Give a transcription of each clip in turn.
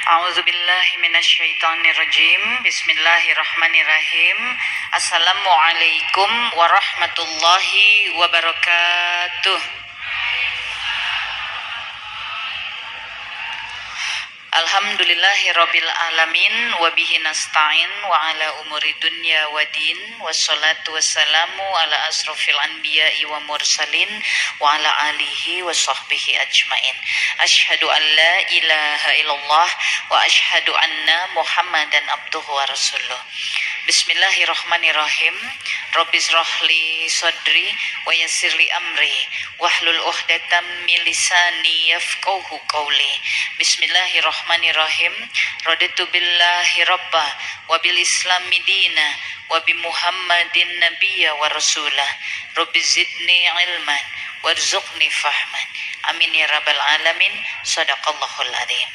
A'udzubillahi minasyaitonirrajim. Bismillahirrahmanirrahim. Assalamualaikum warahmatullahi wabarakatuh. Alhamdulillahirabbil alamin wa bihi nasta'in wa ala umuri dunya waddin wassalatu wassalamu ala asrofil anbiya'i wa mursalin wa ala alihi wa sahbihi ajmain. Asyhadu an la ilaha illallah wa asyhadu anna Muhammadan abduhu wa rasuluh. Bismillahirrahmanirrahim. Rabbi shrahli sadri wa yassirli amri wahlul 'uqdatam min lisani yafqahu qawli. Bismillahirrahmanirrahim. Raditu billahi rabba wa bil islami dina wa bi Muhammadin nabiyya wa rasulah. Rabbi zidni ilman warzuqni fahman. Amin ya rabbal alamin. Shadaqallahul adzim.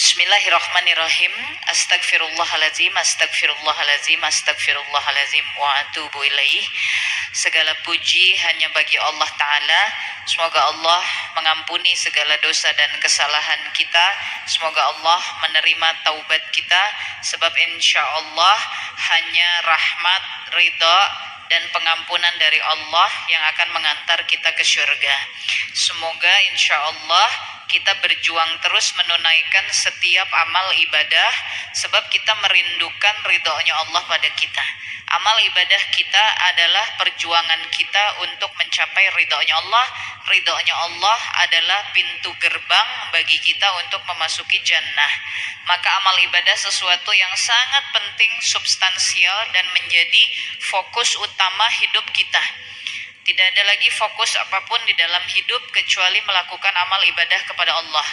Bismillahirrahmanirrahim. Astagfirullahaladzim, astagfirullahaladzim, astagfirullahaladzim wa atubu ilaih. Segala puji hanya bagi Allah Ta'ala. Semoga Allah mengampuni segala dosa dan kesalahan kita. Semoga Allah menerima taubat kita. Sebab insya Allah hanya rahmat, ridha, dan pengampunan dari Allah yang akan mengantar kita ke surga. Semoga insya Allah kita berjuang terus menunaikan setiap amal ibadah, sebab kita merindukan ridhonya Allah pada kita. Amal ibadah kita adalah perjuangan kita untuk mencapai ridhonya Allah. Ridhonya Allah adalah pintu gerbang bagi kita untuk memasuki jannah. Maka amal ibadah sesuatu yang sangat penting, substansial, dan menjadi fokus utama hidup kita. Tidak ada lagi fokus apapun di dalam hidup kecuali melakukan amal ibadah kepada Allah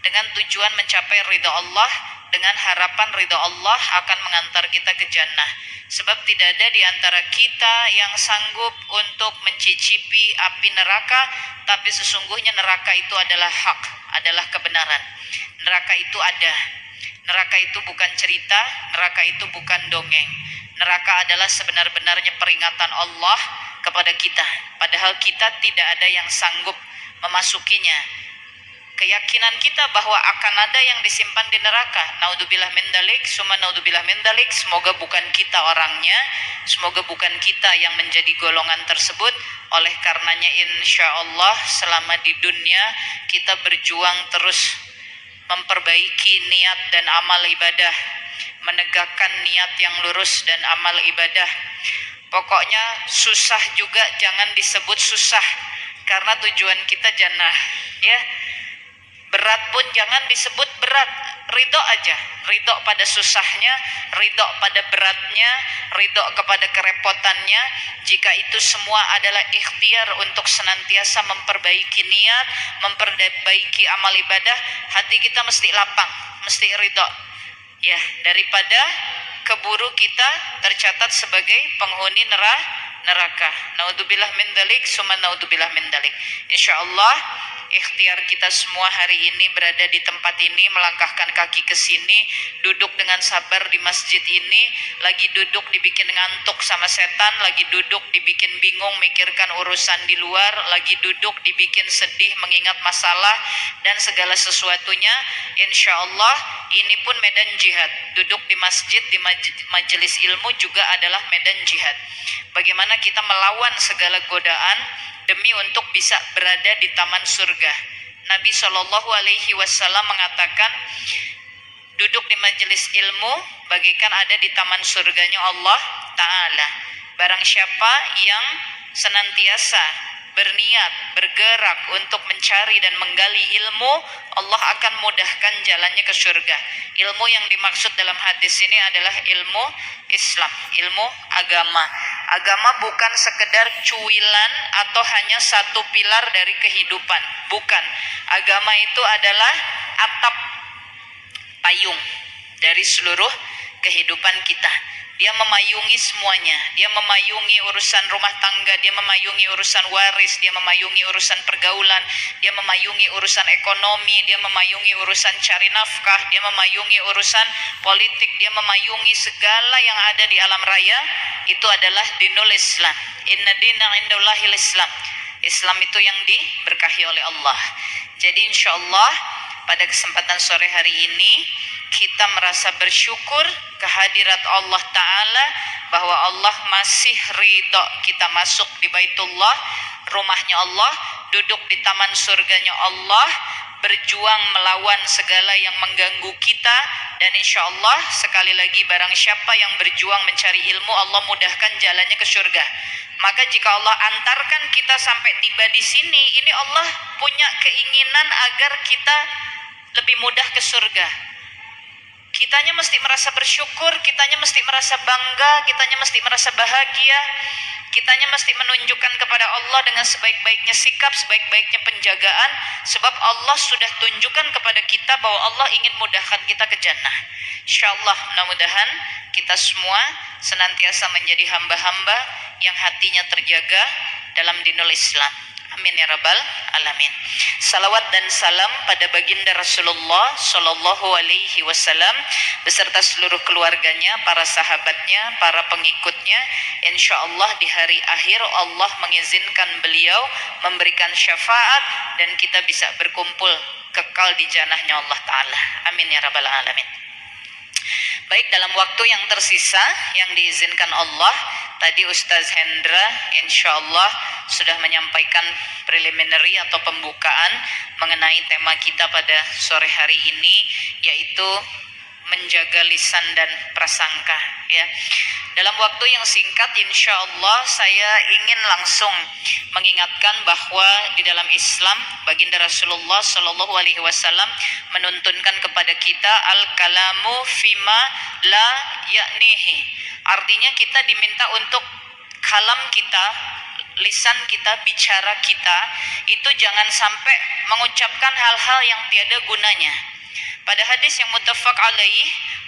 dengan tujuan mencapai ridha Allah, dengan harapan ridha Allah akan mengantar kita ke jannah. Sebab tidak ada di antara kita yang sanggup untuk mencicipi api neraka, tapi sesungguhnya neraka itu adalah hak, adalah kebenaran. Neraka itu ada. Neraka itu bukan cerita, neraka itu bukan dongeng. Neraka adalah sebenar-benarnya peringatan Allah kepada kita, padahal kita tidak ada yang sanggup memasukinya. Keyakinan kita bahwa akan ada yang disimpan di neraka, naudzubillah min dzalik, summa naudzubillah min dzalik. Semoga bukan kita orangnya, semoga bukan kita yang menjadi golongan tersebut. Oleh karenanya insya Allah selama di dunia kita berjuang terus memperbaiki niat dan amal ibadah, menegakkan niat yang lurus dan amal ibadah. Pokoknya susah juga jangan disebut susah, karena tujuan kita jannah, ya. Berat pun jangan disebut berat, ridho aja, ridho pada susahnya, ridho pada beratnya, ridho kepada kerepotannya. Jika itu semua adalah ikhtiar untuk senantiasa memperbaiki niat, memperbaiki amal ibadah, hati kita mesti lapang, mesti ridho, ya, daripada keburu kita tercatat sebagai penghuni neraka. Naudzubillah min dzalik, summa naudzubillah min dzalik. Insyaallah ikhtiar kita semua hari ini berada di tempat ini, melangkahkan kaki ke sini, duduk dengan sabar di masjid ini, lagi duduk dibikin ngantuk sama setan, lagi duduk dibikin bingung mikirkan urusan di luar, lagi duduk dibikin sedih mengingat masalah dan segala sesuatunya. Insyaallah ini pun medan jihad. Duduk di masjid, di majelis ilmu juga adalah medan jihad. Bagaimana kita melawan segala godaan demi untuk bisa berada di taman surga. Nabi SAW mengatakan, duduk di majelis ilmu bagaikan ada di taman surganya Allah Ta'ala. Barang siapa yang senantiasa berniat, bergerak untuk mencari dan menggali ilmu, Allah akan mudahkan jalannya ke surga. Ilmu yang dimaksud dalam hadis ini adalah ilmu Islam, ilmu agama. Agama bukan sekedar cuilan atau hanya satu pilar dari kehidupan, bukan. Agama itu adalah atap payung dari seluruh kehidupan kita. Dia memayungi semuanya. Dia memayungi urusan rumah tangga, dia memayungi urusan waris, dia memayungi urusan pergaulan, dia memayungi urusan ekonomi, dia memayungi urusan cari nafkah, dia memayungi urusan politik, dia memayungi segala yang ada di alam raya. Itu adalah dinul Islam. Inna dina indallahil Islam. Islam itu yang diberkahi oleh Allah. Jadi insya Allah pada kesempatan sore hari ini kita merasa bersyukur kehadirat Allah Ta'ala, bahwa Allah masih ridho kita masuk di Baitullah, rumahnya Allah, duduk di taman surganya Allah, berjuang melawan segala yang mengganggu kita. Dan insya Allah sekali lagi, barang siapa yang berjuang mencari ilmu, Allah mudahkan jalannya ke surga. Maka jika Allah antarkan kita sampai tiba di sini, ini Allah punya keinginan agar kita lebih mudah ke surga. Kitanya mesti merasa bersyukur, kitanya mesti merasa bangga, kitanya mesti merasa bahagia, kitanya mesti menunjukkan kepada Allah dengan sebaik-baiknya sikap, sebaik-baiknya penjagaan, sebab Allah sudah tunjukkan kepada kita bahwa Allah ingin mudahkan kita ke jannah. Insyaallah mudah-mudahan kita semua senantiasa menjadi hamba-hamba yang hatinya terjaga dalam dinul Islam. Amin ya rabbal alamin. Salawat dan salam pada baginda Rasulullah Shallallahu Alaihi Wasallam beserta seluruh keluarganya, para sahabatnya, para pengikutnya. Insya Allah di hari akhir Allah mengizinkan beliau memberikan syafaat dan kita bisa berkumpul kekal di jannahnya Allah Ta'ala. Amin ya rabbal alamin. Baik, dalam waktu yang tersisa yang diizinkan Allah, tadi Ustaz Hendra insya Allah sudah menyampaikan preliminary atau pembukaan mengenai tema kita pada sore hari ini, yaitu menjaga lisan dan prasangka, ya. Dalam waktu yang singkat insya Allah saya ingin langsung mengingatkan bahwa di dalam Islam baginda Rasulullah Shallallahu Alaihi Wasallam menuntunkan kepada kita al-kalamu fima la ya'nihi. Artinya kita diminta untuk kalam kita, lisan kita, bicara kita itu jangan sampai mengucapkan hal-hal yang tiada gunanya. Pada hadis yang muttafaq alaih,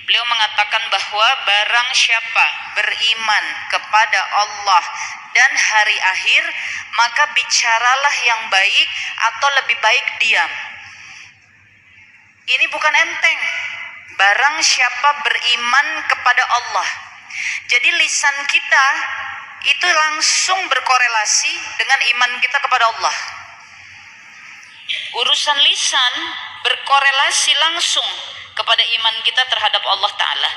beliau mengatakan bahwa barang siapa beriman kepada Allah dan hari akhir, maka bicaralah yang baik atau lebih baik diam. Ini bukan enteng. Barang siapa beriman kepada Allah. Jadi lisan kita itu langsung berkorelasi dengan iman kita kepada Allah. Urusan lisan berkorelasi langsung kepada iman kita terhadap Allah Ta'ala.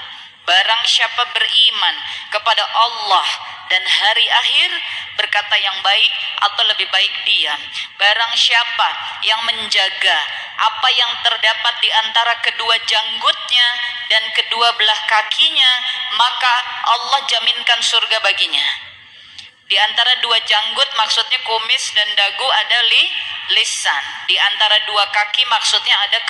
Barang siapa beriman kepada Allah dan hari akhir, berkata yang baik atau lebih baik diam. Barang siapa yang menjaga apa yang terdapat di antara kedua janggutnya dan kedua belah kakinya, maka Allah jaminkan surga baginya. Di antara dua janggut maksudnya kumis dan dagu ada lisan. Di antara dua kaki maksudnya ada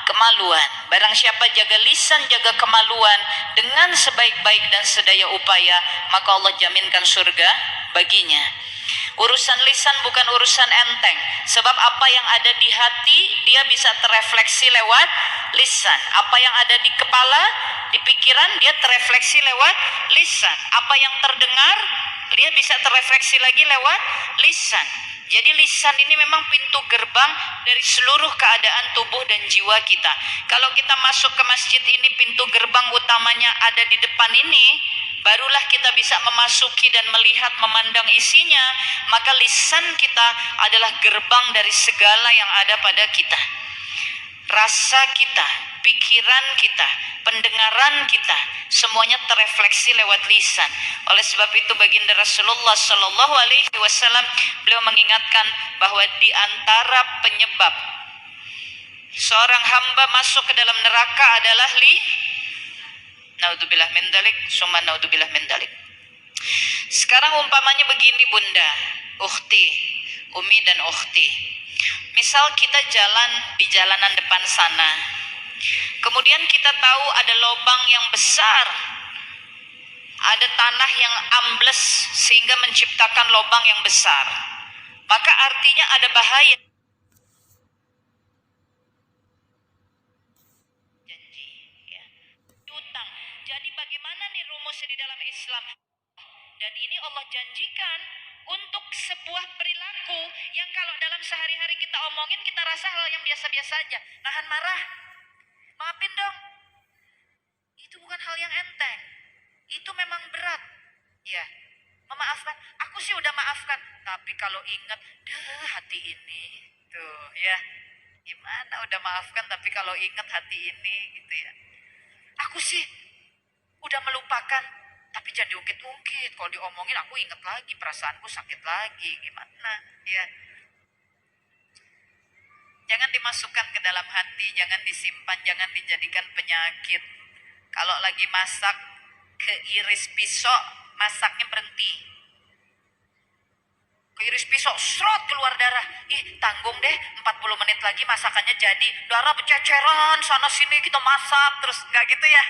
kemaluan. Barang siapa jaga lisan, jaga kemaluan dengan sebaik-baik dan sedaya upaya, maka Allah jaminkan surga baginya. Urusan lisan bukan urusan enteng, sebab apa yang ada di hati dia bisa terefleksi lewat lisan. Apa yang ada di kepala, di pikiran, dia terefleksi lewat lisan. Apa yang terdengar, dia bisa terefleksi lagi lewat lisan. Jadi lisan ini memang pintu gerbang dari seluruh keadaan tubuh dan jiwa kita. Kalau kita masuk ke masjid ini, pintu gerbang utamanya ada di depan ini, barulah kita bisa memasuki dan melihat, memandang isinya. Maka lisan kita adalah gerbang dari segala yang ada pada kita. Rasa kita, pikiran kita, pendengaran kita, semuanya terefleksi lewat lisan. Oleh sebab itu baginda Rasulullah Shallallahu Alaihi Wasallam beliau mengingatkan bahwa di antara penyebab seorang hamba masuk ke dalam neraka adalah naudzubillah min dzalik, summa naudzubillah min dzalik. Sekarang umpamanya begini bunda, ukhti, umi dan ukhti. Misal kita jalan di jalanan depan sana, kemudian kita tahu ada lubang yang besar, ada tanah yang ambles sehingga menciptakan lubang yang besar, maka artinya ada bahaya. Janji, ya. Utang. Jadi bagaimana nih rumusnya di dalam Islam? Dan ini Allah janjikan untuk sebuah perilaku yang kalau dalam sehari-hari kita omongin, kita rasa hal yang biasa-biasa aja. Nahan marah, maafin dong. Itu bukan hal yang enteng. Itu memang berat. Ya, memaafkan. Aku sih udah maafkan. Tapi kalau ingat, hati ini. Tuh ya. Gimana udah maafkan tapi kalau ingat hati ini gitu ya. Aku sih udah melupakan, tapi jangan diungkit-ungkit. Kalau diomongin aku inget lagi, perasaanku sakit lagi. Gimana? Ya, jangan dimasukkan ke dalam hati, jangan disimpan, jangan dijadikan penyakit. Kalau lagi masak, keiris pisau, masaknya berhenti. Keiris pisau, serot keluar darah. Ih, tanggung deh, 40 menit lagi masakannya jadi. Darah berceceran, sana sini kita masak, terus nggak gitu ya.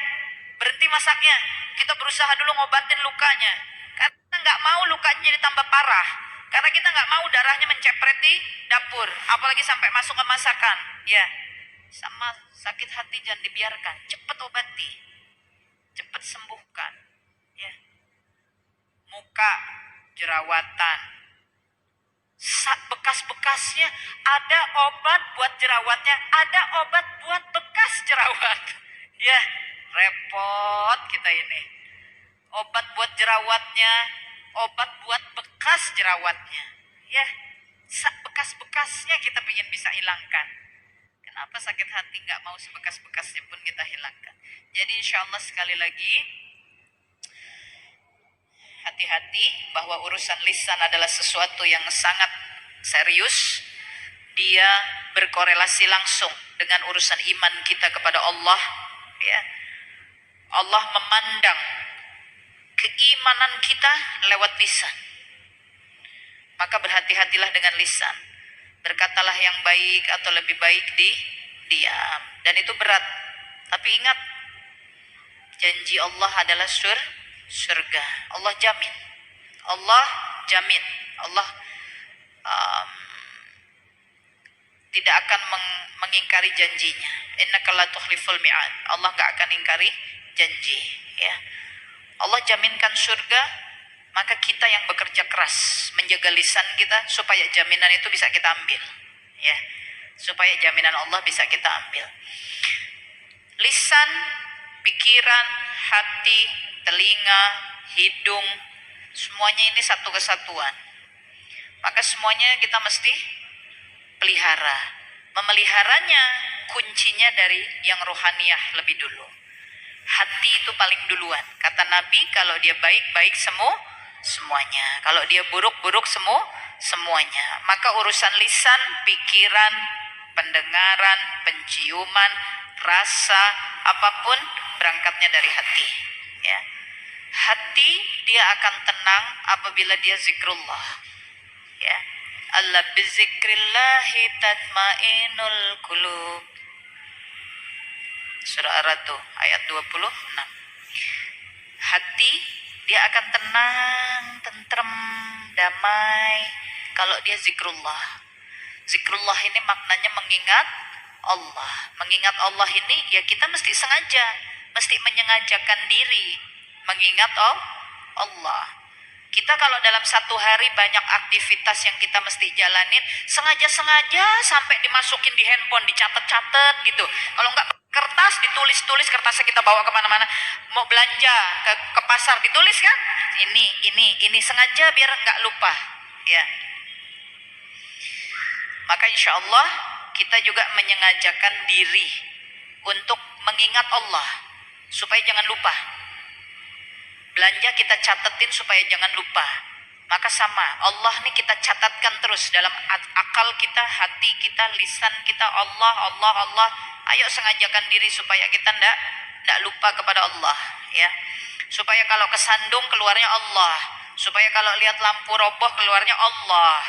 Berhenti masaknya. Kita berusaha dulu ngobatin lukanya. Karena nggak mau lukanya jadi tambah parah. Karena kita nggak mau darahnya mencepret di dapur. Apalagi sampai masuk ke masakan. Ya, sama sakit hati jangan dibiarkan. Cepat obati. Cepat sembuhkan. Ya. Muka jerawatan, bekas-bekasnya, ada obat buat jerawatnya, ada obat buat bekas jerawat. Ya, repot kita ini. Obat buat jerawatnya, obat buat bekas jerawatnya. Ya, bekas-bekasnya kita ingin bisa hilangkan. Kenapa sakit hati nggak mau sebekas-bekasnya pun kita hilangkan. Jadi insya Allah sekali lagi, hati-hati bahwa urusan lisan adalah sesuatu yang sangat serius. Dia berkorelasi langsung dengan urusan iman kita kepada Allah. Ya, Allah memandang keimanan kita lewat lisan. Maka berhati-hatilah dengan lisan. Berkatalah yang baik atau lebih baik diam. Dan itu berat. Tapi ingat, janji Allah adalah surga. Allah jamin. Allah jamin. Allah tidak akan mengingkari janjinya. Innaka la tukhliful mi'ad. Allah nggak akan ingkari janji. Ya. Allah jaminkan surga, maka kita yang bekerja keras menjaga lisan kita supaya jaminan itu bisa kita ambil. Ya. Supaya jaminan Allah bisa kita ambil. Lisan, pikiran, hati, telinga, hidung, semuanya ini satu kesatuan. Maka semuanya kita mesti pelihara. Memeliharanya kuncinya dari yang rohaniyah lebih dulu. Hati itu paling duluan. Kata Nabi, kalau dia baik, baik semuanya. Kalau dia buruk, buruk semuanya. Maka urusan lisan, pikiran, pendengaran, penciuman, rasa, apapun berangkatnya dari hati. Ya. Hati dia akan tenang apabila dia zikrullah. Ya. Allah bizikrillahi tatmainul qulub. Surah Ar-Ra'd ayat 26. Hati dia akan tenang, tentrem, damai kalau dia zikrullah. Zikrullah ini maknanya mengingat Allah. Mengingat Allah ini ya kita mesti sengaja, mesti menyengajakan diri mengingat Allah. Kita kalau dalam satu hari banyak aktivitas yang kita mesti jalanin, sengaja-sengaja sampai dimasukin di handphone, dicatat-catat gitu. Kalau enggak kertas, ditulis-tulis, kertasnya kita bawa kemana-mana. Mau belanja ke pasar, ditulis kan? Ini sengaja biar enggak lupa. Ya. Maka insya Allah kita juga menyengajakan diri untuk mengingat Allah supaya jangan lupa. Belanja kita catetin supaya jangan lupa. Maka sama, Allah nih kita catatkan terus dalam akal kita, hati kita, lisan kita, Allah. Ayo sengajakan diri supaya kita ndak lupa kepada Allah, ya. Supaya kalau kesandung keluarnya Allah, supaya kalau lihat lampu roboh keluarnya Allah,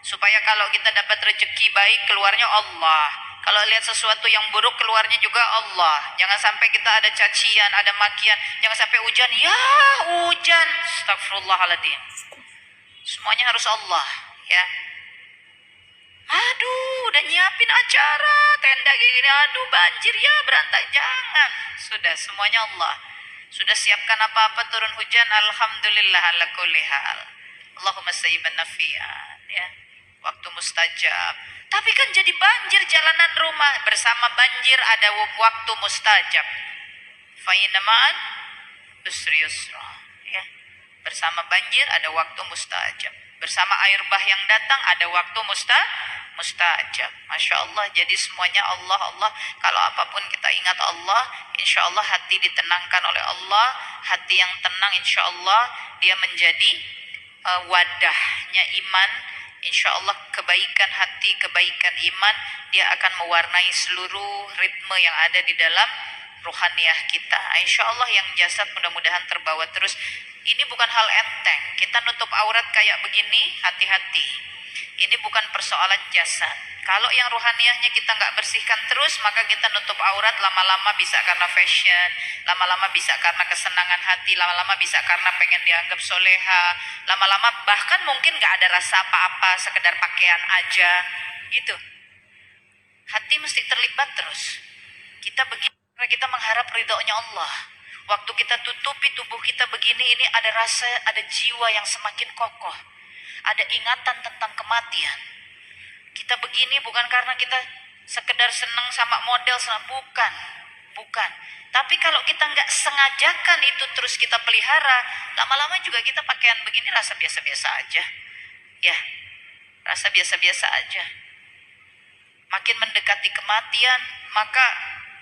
supaya kalau kita dapat rezeki baik keluarnya Allah. Kalau lihat sesuatu yang buruk keluarnya juga Allah. Jangan sampai kita ada cacian, ada makian. Jangan sampai hujan, ya hujan. Astagfirullahaladzim. Semuanya harus Allah, ya. Aduh, udah nyiapin acara, tenda gini, aduh banjir ya berantak. Jangan. Sudah semuanya Allah. Sudah siapkan apa-apa turun hujan, alhamdulillah ala kulli hal. Allahumma sayyiban nafi'an, ya. Waktu mustajab. Tapi kan jadi banjir jalanan rumah. Bersama banjir ada waktu mustajab. Fa inna ma'al usri yusra, ya. Bersama banjir ada waktu mustajab. Bersama air bah yang datang ada waktu mustajab. Masya Allah. Jadi semuanya Allah, Allah. Kalau apapun kita ingat Allah, insya Allah hati ditenangkan oleh Allah. Hati yang tenang insya Allah dia menjadi wadahnya iman. Insya Allah kebaikan hati, kebaikan iman dia akan mewarnai seluruh ritme yang ada di dalam ruhaniyah kita. Insya Allah yang jasad mudah-mudahan terbawa terus. Ini bukan hal enteng. Kita nutup aurat kayak begini, hati-hati. Ini bukan persoalan jasad. Kalau yang ruhaniyahnya kita nggak bersihkan terus, maka kita nutup aurat lama-lama bisa karena fashion, lama-lama bisa karena kesenangan hati, lama-lama bisa karena pengen dianggap soleha, lama-lama bahkan mungkin nggak ada rasa apa-apa, sekedar pakaian aja, gitu. Hati mesti terlibat terus. Kita begini karena kita mengharap ridhonya Allah. Waktu kita tutupi tubuh kita begini, ini ada rasa, ada jiwa yang semakin kokoh. Ada ingatan tentang kematian. Kita begini bukan karena kita sekedar senang sama model, bukan. Bukan. Tapi kalau kita nggak sengajakan itu terus kita pelihara, lama-lama juga kita pakaian begini rasa biasa-biasa aja. Ya, rasa biasa-biasa aja. Makin mendekati kematian, maka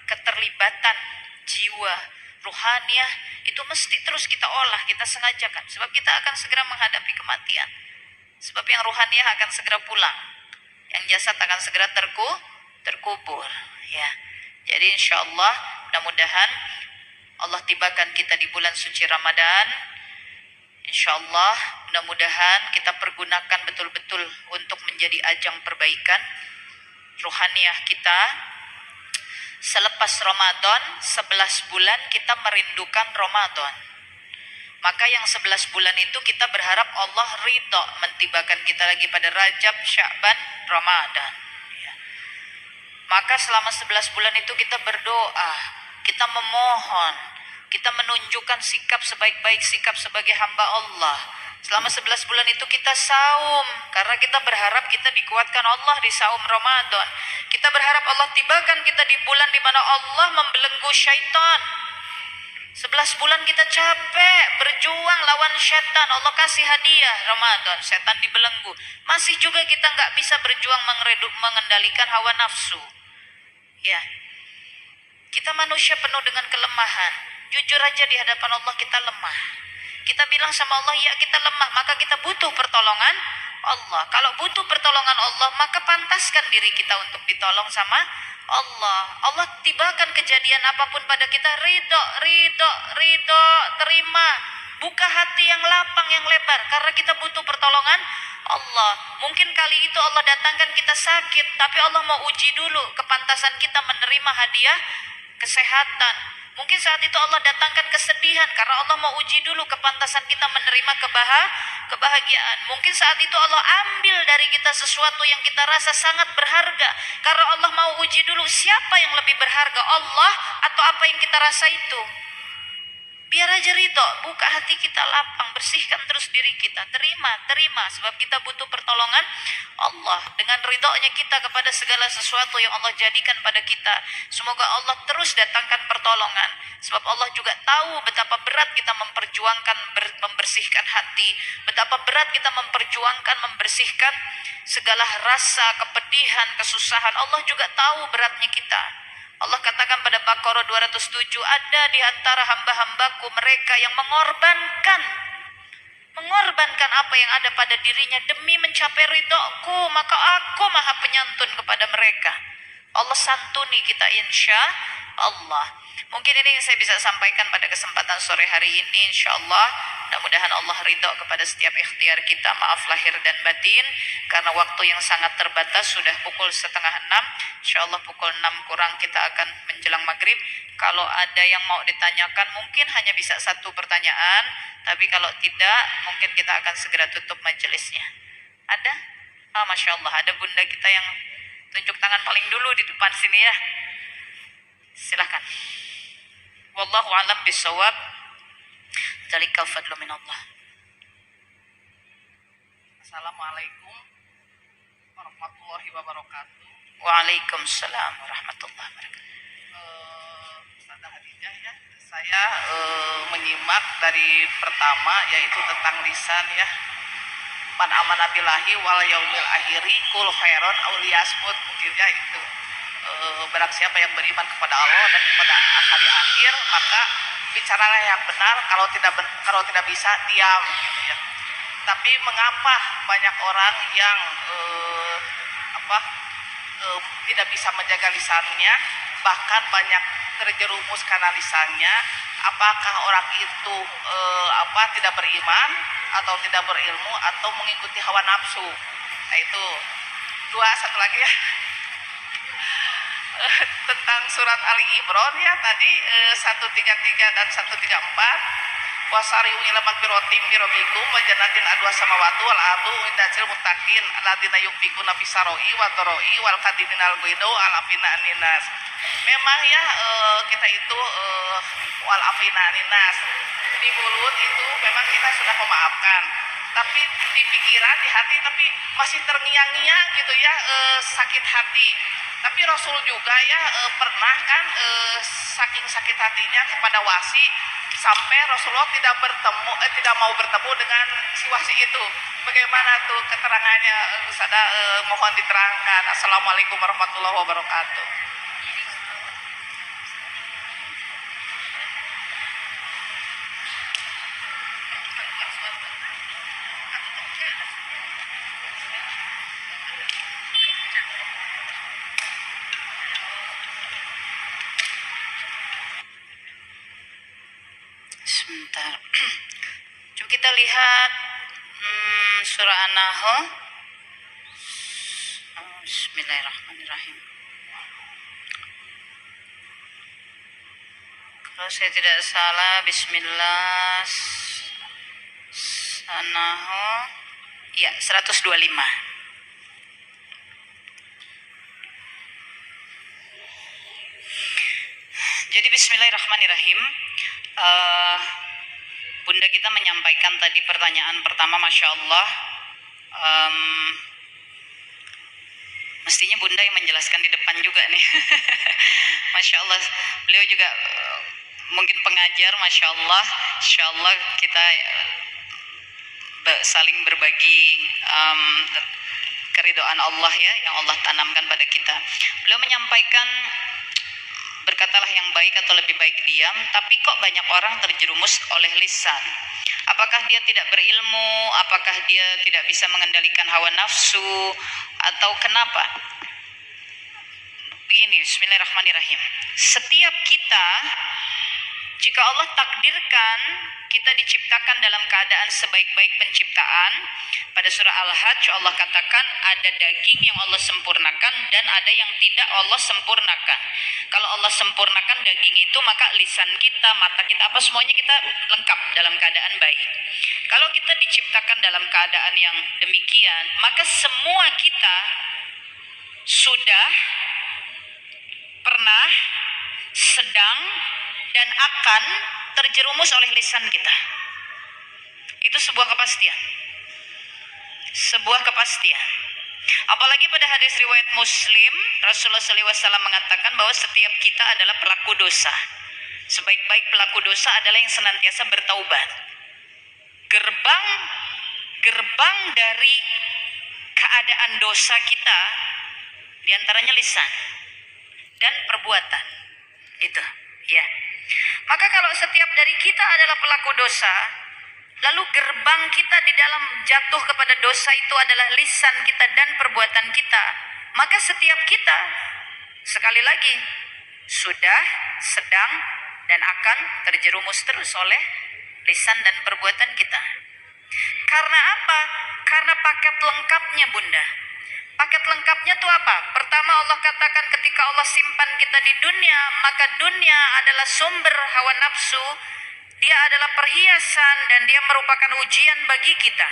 keterlibatan jiwa ruhaniyah itu mesti terus kita olah, kita sengajakan. Sebab kita akan segera menghadapi kematian. Sebab yang ruhaniyah akan segera pulang. Yang jasad akan segera terkubur. Ya. Jadi insya Allah mudah-mudahan Allah tibakan kita di bulan suci Ramadan. Insya Allah mudah-mudahan kita pergunakan betul-betul untuk menjadi ajang perbaikan ruhaniyah kita. Selepas Ramadan 11 bulan kita merindukan Ramadan. Maka yang 11 bulan itu kita berharap Allah ridho mentibakan kita lagi pada Rajab, Sya'ban, Ramadan. Ya. Maka selama 11 bulan itu kita berdoa, kita memohon, kita menunjukkan sikap sebaik-baik sikap sebagai hamba Allah. Selama 11 bulan itu kita saum, karena kita berharap kita dikuatkan Allah di saum Ramadan. Kita berharap Allah tibakan kita di bulan di mana Allah membelenggu syaitan. 11 bulan kita capek, berjuang lawan syaitan. Allah kasih hadiah Ramadan, setan dibelenggu. Masih juga kita nggak bisa berjuang mengendalikan hawa nafsu. Ya, kita manusia penuh dengan kelemahan. Jujur aja di hadapan Allah kita lemah. Kita bilang sama Allah, ya kita lemah, maka kita butuh pertolongan Allah. Kalau butuh pertolongan Allah, maka pantaskan diri kita untuk ditolong sama Allah. Allah tibakan kejadian apapun pada kita, ridho, terima. Buka hati yang lapang, yang lebar, karena kita butuh pertolongan Allah. Mungkin kali itu Allah datangkan kita sakit, tapi Allah mau uji dulu kepantasan kita menerima hadiah kesehatan. Mungkin saat itu Allah datangkan kesedihan karena Allah mau uji dulu kepantasan kita menerima kebahagiaan. Mungkin saat itu Allah ambil dari kita sesuatu yang kita rasa sangat berharga karena Allah mau uji dulu siapa yang lebih berharga, Allah atau apa yang kita rasa itu. Biar aja ridho, buka hati kita lapang, bersihkan terus diri kita, terima, sebab kita butuh pertolongan Allah. Dengan ridhonya kita kepada segala sesuatu yang Allah jadikan pada kita, semoga Allah terus datangkan pertolongan. Sebab Allah juga tahu betapa berat kita memperjuangkan membersihkan hati, betapa berat kita memperjuangkan membersihkan segala rasa kepedihan, kesusahan. Allah juga tahu beratnya kita. Allah katakan pada Baqarah 207, ada di antara hamba-hambaku mereka yang mengorbankan apa yang ada pada dirinya demi mencapai ridhoku, maka aku maha penyantun kepada mereka. Allah santuni kita insya Allah. Mungkin ini yang saya bisa sampaikan pada kesempatan sore hari ini, insya Allah. Mudah-mudahan Allah ridho kepada setiap ikhtiar kita. Maaf lahir dan batin karena waktu yang sangat terbatas, sudah pukul 5:30. Insya Allah pukul 6 kurang kita akan menjelang maghrib. Kalau ada yang mau ditanyakan mungkin hanya bisa satu pertanyaan, tapi kalau tidak mungkin kita akan segera tutup majelisnya. Ada? Masya Allah, ada bunda kita yang tunjuk tangan paling dulu di depan sini ya. Silahkan. Wallahu a'lam bishawab. Dzalikal fadlu minallah. Assalamualaikum warahmatullahi wabarakatuh. Waalaikumsalam warahmatullahi wabarakatuh. Ustazah Khadijah ya, saya menyimak dari pertama yaitu tentang lisan ya. man amana billahi wal yaumil akhiri kul khairon aw liyasmut, mungkinnya itu. Barang siapa yang beriman kepada Allah dan kepada hari akhir, maka bicaralah yang benar, kalau tidak bisa diam gitu ya. Tapi mengapa banyak orang yang apa tidak bisa menjaga lisannya, bahkan banyak terjerumus karena lisannya? Apakah orang itu tidak beriman atau tidak berilmu atau mengikuti hawa nafsu? Nah itu satu lagi ya. Tentang surat Ali Imran ya tadi 133 dan 134, wasari'u ila magfiratin min rabbikum wa jannatin adwa samawati wal ardu uiddatil muttaqin alladzina yunfiquna fis sarai wa dharai wal qadiminal ghaidu al afina aninas. Memang ya kita itu wal afina aninas, di mulut itu memang kita sudah memaafkan, tapi di pikiran, di hati tapi masih terngiang-ngiang gitu ya, sakit hati. Tapi Rasul juga ya pernah kan saking sakit hatinya kepada wasi sampai Rasulullah tidak mau bertemu dengan si wasi itu. Bagaimana tuh keterangannya? Mohon diterangkan. Assalamualaikum warahmatullahi wabarakatuh. Sebentar. Coba kita lihat surah An-Nahl. Bismillahirrahmanirrahim. Kalau saya tidak salah, Bismillah. An-Nahl. Ya, 125. Jadi Bismillahirrahmanirrahim. Bunda kita menyampaikan tadi pertanyaan pertama, Masya Allah. Mestinya Bunda yang menjelaskan di depan juga nih. Masya Allah, beliau juga mungkin pengajar, Masya Allah. Insya Allah kita saling berbagi keridhaan Allah ya, yang Allah tanamkan pada kita. Beliau menyampaikan, berkatalah yang baik atau lebih baik diam, tapi kok banyak orang terjerumus oleh lisan? Apakah dia tidak berilmu? Apakah dia tidak bisa mengendalikan hawa nafsu? Atau kenapa? Begini, Bismillahirrahmanirrahim. Setiap kita, jika Allah takdirkan kita diciptakan dalam keadaan sebaik-baik penciptaan, pada surah Al-Hajj Allah katakan ada daging yang Allah sempurnakan dan ada yang tidak Allah sempurnakan. Kalau Allah sempurnakan daging itu, maka lisan kita, mata kita, apa semuanya kita lengkap dalam keadaan baik. Kalau kita diciptakan dalam keadaan yang demikian, maka semua kita sudah, pernah, sedang, dan akan terjerumus oleh lisan kita. Itu sebuah kepastian. Sebuah kepastian. Apalagi pada hadis riwayat Muslim, Rasulullah SAW mengatakan bahwa setiap kita adalah pelaku dosa. Sebaik-baik pelaku dosa adalah yang senantiasa bertaubat. Gerbang dari keadaan dosa kita diantaranya lisan dan perbuatan. Itu, ya. Maka kalau setiap dari kita adalah pelaku dosa, lalu gerbang kita di dalam jatuh kepada dosa itu adalah lisan kita dan perbuatan kita, maka setiap kita, sekali lagi, sudah, sedang, dan akan terjerumus terus oleh lisan dan perbuatan kita. Karena apa? Karena paket lengkapnya, Bunda. Paket lengkapnya itu apa? Pertama, Allah katakan ketika Allah simpan kita di dunia, maka dunia adalah sumber hawa nafsu. Dia adalah perhiasan dan dia merupakan ujian bagi kita.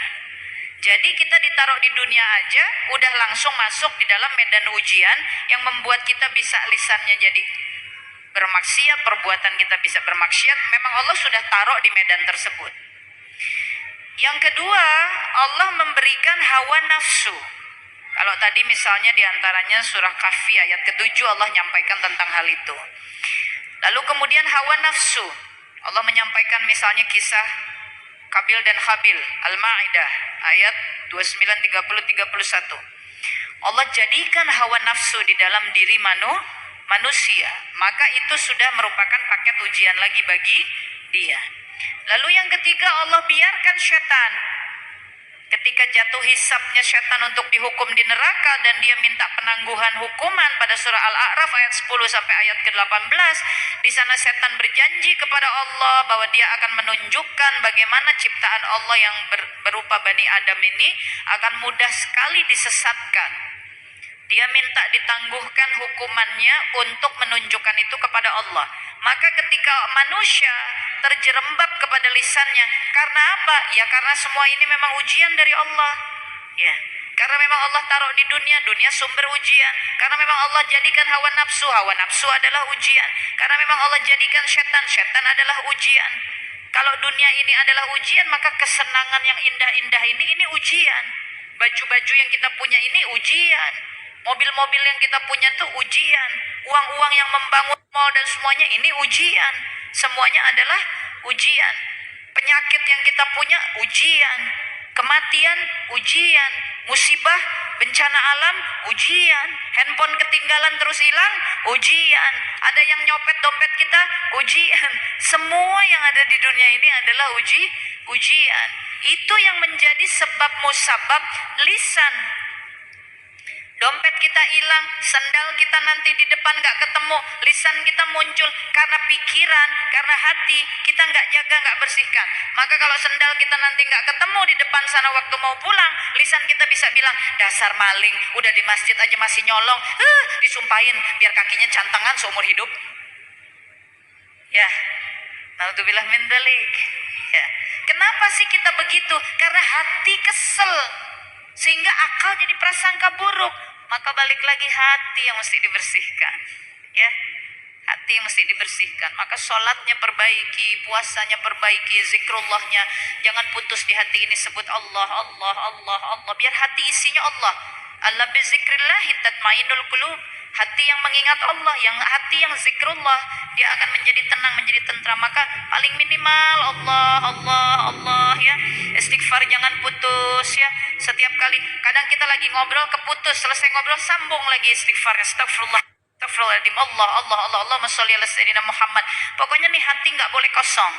Jadi kita ditaruh di dunia aja, udah langsung masuk di dalam medan ujian yang membuat kita bisa lisannya jadi bermaksiat, perbuatan kita bisa bermaksiat. Memang Allah sudah taruh di medan tersebut. Yang kedua, Allah memberikan hawa nafsu. Kalau tadi misalnya diantaranya surah Kahfi ayat ke-7 Allah menyampaikan tentang hal itu. Lalu kemudian hawa nafsu. Allah menyampaikan misalnya kisah Kabil dan Habil, Al-Maidah ayat 29, 30, 31. Allah jadikan hawa nafsu di dalam diri manusia, maka itu sudah merupakan paket ujian lagi bagi dia. Lalu yang ketiga, Allah biarkan setan. Ketika jatuh hisabnya setan untuk dihukum di neraka dan dia minta penangguhan hukuman pada surah Al-A'raf ayat 10 sampai ayat ke-18, di sana setan berjanji kepada Allah bahwa dia akan menunjukkan bagaimana ciptaan Allah yang berupa Bani Adam ini akan mudah sekali disesatkan. Dia minta ditangguhkan hukumannya untuk menunjukkan itu kepada Allah. Maka ketika manusia terjerembab kepada lisannya, karena apa? Ya karena semua ini memang ujian dari Allah. Ya, karena memang Allah taruh di dunia sumber ujian. Karena memang Allah jadikan hawa nafsu adalah ujian. Karena memang Allah jadikan setan adalah ujian. Kalau dunia ini adalah ujian, maka kesenangan yang indah-indah ini ujian. Baju-baju yang kita punya ini ujian. Mobil-mobil yang kita punya itu ujian. Uang-uang yang membangun mal dan semuanya ini ujian. Semuanya adalah ujian. Penyakit yang kita punya ujian. Kematian ujian. Musibah, bencana alam ujian. Handphone ketinggalan terus hilang ujian. Ada yang nyopet dompet kita ujian. Semua yang ada di dunia ini adalah ujian. Itu yang menjadi sebab musabab lisan. Dompet kita hilang, sandal kita nanti di depan gak ketemu, lisan kita muncul karena pikiran, karena hati kita gak jaga, gak bersihkan. Maka kalau sandal kita nanti gak ketemu di depan sana waktu mau pulang, lisan kita bisa bilang, dasar maling, udah di masjid aja masih nyolong, disumpahin biar kakinya cantengan seumur hidup. Ya, naudzubillah min dzalik. Ya. Kenapa sih kita begitu? Karena hati kesel, sehingga akal jadi prasangka buruk. Maka balik lagi hati yang mesti dibersihkan. Ya, hati yang mesti dibersihkan. Maka sholatnya perbaiki, puasanya perbaiki, zikrullahnya jangan putus di hati ini, sebut Allah, Allah, Allah, Allah, biar hati isinya Allah. Allah bizikrillahi tatmainul qulub. Hati yang mengingat Allah, hati yang zikrullah, dia akan menjadi tenang, menjadi tentram. Maka paling minimal Allah, Allah, Allah, ya. Istighfar jangan putus, ya. Setiap kali, kadang kita lagi ngobrol keputus, selesai ngobrol sambung lagi istighfarnya. Astagfirullah, astagfirullahaladzim, Allah, Allah, Allah, Allahumma sholli ala sayyidina Muhammad. Pokoknya nih hati nggak boleh kosong.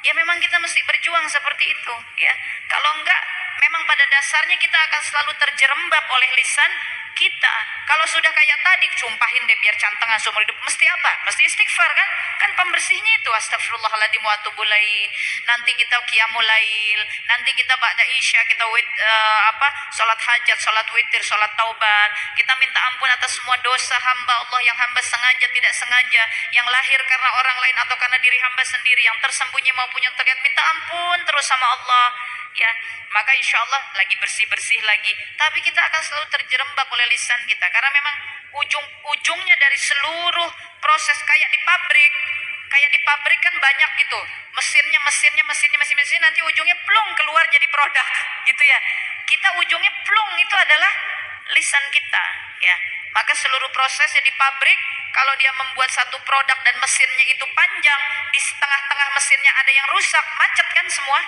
Ya memang kita mesti berjuang seperti itu, ya. Kalau enggak, memang pada dasarnya kita akan selalu terjerembab oleh lisan kita. Kalau sudah kayak tadi, sumpahin deh biar cantengan seumur hidup. Mesti apa? Mesti istighfar kan? Kan pembersihnya itu astagfirullahaladzim wa atubu ilaih. Nanti kita qiyamul lail, nanti kita ba'da isya, kita salat hajat, salat witir, salat taubat. Kita minta ampun atas semua dosa hamba Allah yang hamba sengaja tidak sengaja, yang lahir karena orang lain atau karena diri hamba sendiri, yang tersembunyi maupun yang terlihat. Minta ampun terus sama Allah. Ya, maka insya Allah lagi bersih-bersih lagi. Tapi kita akan selalu terjerembab oleh lisan kita, karena memang ujungnya dari seluruh proses kayak di pabrik. Kayak di pabrik kan banyak gitu, mesin, nanti ujungnya plung keluar jadi produk, gitu ya. Kita ujungnya plung itu adalah lisan kita, ya. Maka seluruh prosesnya di pabrik, kalau dia membuat satu produk dan mesinnya itu panjang, di tengah-tengah mesinnya ada yang rusak, macet kan semua.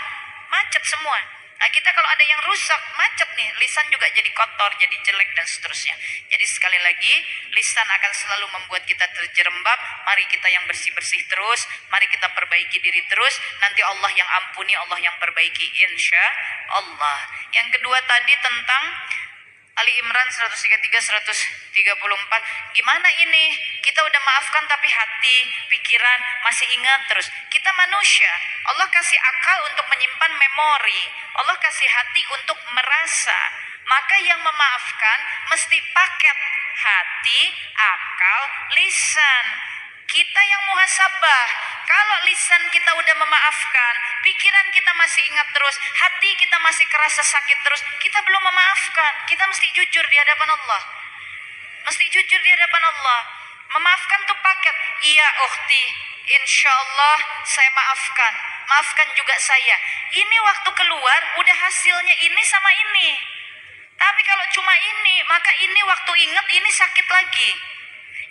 Macet semua. Nah, kita kalau ada yang rusak, macet nih, lisan juga jadi kotor, jadi jelek dan seterusnya. Jadi sekali lagi, lisan akan selalu membuat kita terjerembab. Mari kita yang bersih-bersih terus, mari kita perbaiki diri terus. Nanti Allah yang ampuni, Allah yang perbaiki, insya Allah. Yang kedua tadi tentang Ali Imran 133, 134. Gimana ini? Kita udah maafkan tapi hati, pikiran masih ingat terus. Kita manusia. Allah kasih akal untuk menyimpan memori. Allah kasih hati untuk merasa. Maka yang memaafkan mesti paket hati, akal, lisan. Kita yang muhasabah. Kalau lisan kita udah memaafkan, pikiran kita masih ingat terus, hati kita masih kerasa sakit terus, kita belum memaafkan. Kita mesti jujur di hadapan Allah. Mesti jujur di hadapan Allah. Memaafkan tuh paket. Iya ukhti, insya Allah saya maafkan. Maafkan juga saya. Ini waktu keluar udah hasilnya ini sama ini. Tapi kalau cuma ini, maka ini waktu ingat ini sakit lagi.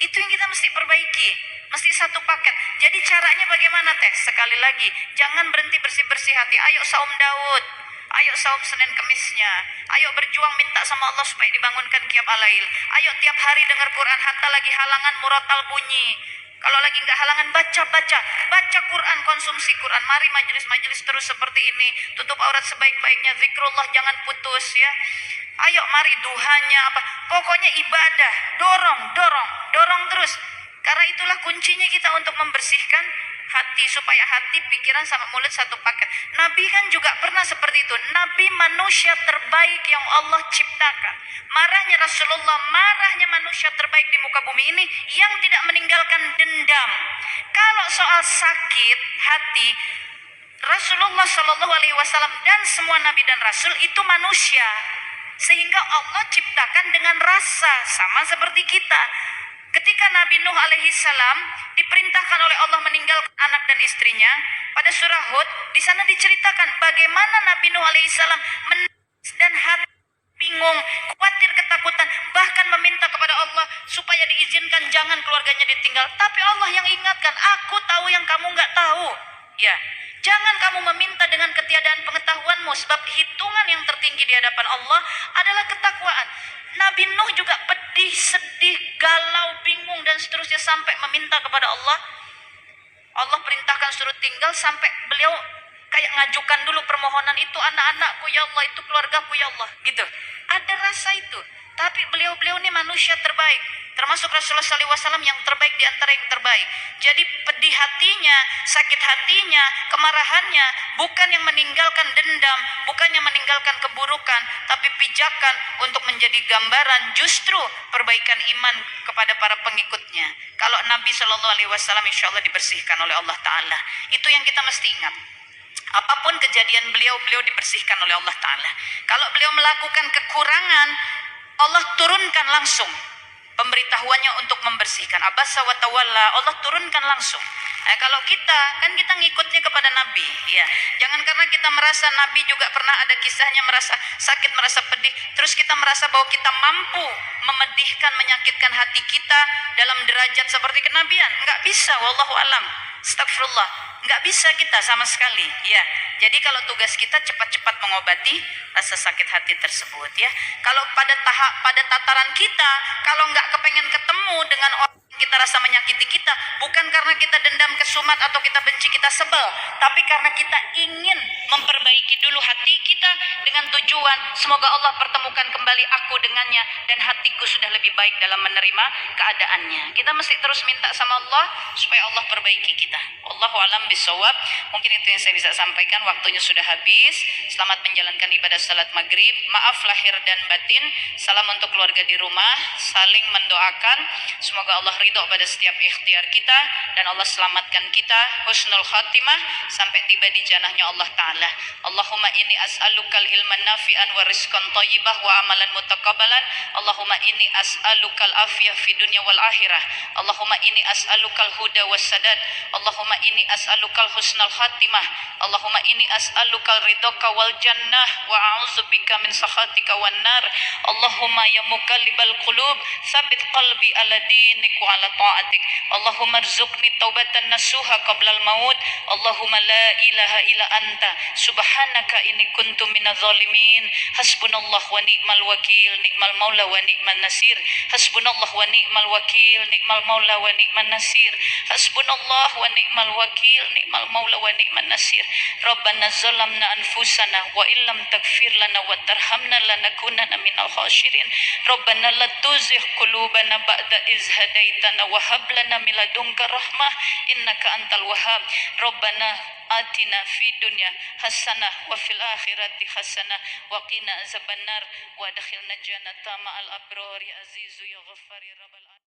Itu yang kita mesti perbaiki. Mesti satu paket. Jadi caranya bagaimana teh? Sekali lagi, jangan berhenti bersih-bersih hati. Ayo saum Daud. Ayo saum Senin Kemisnya. Ayo berjuang minta sama Allah supaya dibangunkan Qiyam Alail. Ayo tiap hari dengar Quran hatta lagi halangan murotal bunyi. Kalau lagi nggak halangan baca Quran, konsumsi Quran. Mari majelis-majelis terus seperti ini. Tutup aurat sebaik-baiknya, zikrullah jangan putus ya. Ayo mari duhanya apa. Pokoknya ibadah, dorong terus. Karena itulah kuncinya kita untuk membersihkan hati supaya hati, pikiran sama mulut satu paket. Nabi kan juga pernah seperti itu. Nabi manusia terbaik yang Allah ciptakan. Marahnya Rasulullah, marahnya manusia terbaik di muka bumi ini yang tidak meninggalkan dendam. Kalau soal sakit hati, Rasulullah Shallallahu Alaihi Wasallam dan semua nabi dan rasul itu manusia, sehingga Allah ciptakan dengan rasa sama seperti kita. Ketika Nabi Nuh alaihissalam diperintahkan oleh Allah meninggalkan anak dan istrinya, pada surah Hud di sana diceritakan bagaimana Nabi Nuh alaihissalam menangis dan hati bingung, khawatir, ketakutan, bahkan meminta kepada Allah supaya diizinkan jangan keluarganya ditinggal. Tapi Allah yang ingatkan, aku tahu yang kamu nggak tahu. Ya, jangan kamu meminta dengan ketiadaan pengetahuanmu, sebab hitungan yang tertinggi di hadapan Allah adalah ketakwaan. Nabi Nuh juga pedih, sedih, galau, bingung dan seterusnya sampai meminta kepada Allah. Allah perintahkan suruh tinggal sampai beliau kayak ngajukan dulu permohonan, itu anak-anakku ya Allah, itu keluargaku ya Allah, gitu. Ada rasa itu. Tapi beliau ini manusia terbaik, termasuk Rasulullah SAW yang terbaik di antara yang terbaik. Jadi pedih hatinya, sakit hatinya, kemarahannya bukan yang meninggalkan dendam, bukan yang meninggalkan keburukan, tapi pijakan untuk menjadi gambaran justru perbaikan iman kepada para pengikutnya. Kalau Nabi SAW insya Allah dibersihkan oleh Allah Ta'ala. Itu yang kita mesti ingat. Apapun kejadian beliau dibersihkan oleh Allah Ta'ala. Kalau beliau melakukan kekurangan, Allah turunkan langsung pemberitahuannya untuk membersihkan. Abasa wa tawalla, Allah turunkan langsung. Nah, kalau kita ngikutnya kepada Nabi, ya. Jangan karena kita merasa Nabi juga pernah ada kisahnya merasa sakit, merasa pedih, terus kita merasa bahwa kita mampu memedihkan, menyakitkan hati kita dalam derajat seperti kenabian. Enggak bisa, wallahu alam. Astagfirullah, nggak bisa kita sama sekali, ya. Jadi kalau tugas kita cepat-cepat mengobati rasa sakit hati tersebut, ya. Kalau pada tataran kita, kalau nggak kepengen ketemu dengan orang yang kita rasa menyakiti kita, bukan karena kita dendam, kesumat atau kita benci, kita sebel, tapi karena kita ingin memperbaiki dulu hati kita dengan tujuan semoga Allah pertemukan kembali aku dengannya dan hatiku sudah lebih baik dalam menerima keadaannya. Kita mesti terus minta sama Allah supaya Allah perbaiki kita. Wallahu alam bisawab. Mungkin itu yang saya bisa sampaikan, waktunya sudah habis. Selamat menjalankan ibadah salat maghrib. Maaf lahir dan batin. Salam untuk keluarga di rumah, saling mendoakan semoga Allah ridho pada setiap ikhtiar kita dan Allah selamatkan kita husnul khatimah sampai tiba di janahnya Allah Ta'ala. Allahumma inni as'alukal ilman nafi'an wa rizqan thayyibah wa amalan mutaqabbalan. Allahumma inni as'alukal afiyah fi dunya wal akhirah. Allahumma inni as'alukal huda was sadad. Allahumma inni as'alukal husnal khatimah. Allahumma inni as'alukal ridhaka wal jannah wa a'udzubika min sakhatika wan nar. Allahumma ya muqallibal qulub tsabbit qalbi ala dinik wa ala ta'atik. Allahumma rzuqni taubatan nasuha qabla al maut. Allahumma la ilaha illa anta subhanaka inni kuntu minadz zalimin. Hasbunallah wa ni'mal wakil, ni'mal maula wa ni'man nasir. Hasbunallah wa ni'mal wakil, ni'mal maula wa ni'man nasir. Hasbunallah wa ni'mal wakil, ni'mal maula wa ni'man nasir. Rabbana zalamna anfusana wa illam taghfir lana wa tarhamna lanakunanna minal khasirin. Rabbana la tuzigh qulubana ba'da iz hadaitana wa hab lana min ladunka rahmah innaka antal wahhab. Rabbana atina fid dunya hasanah wa fil akhirati hasanah wa qina azabannar wa adkhilna jannata ma'al abrar ya azizu ya ghaffar ya rabbal alamin.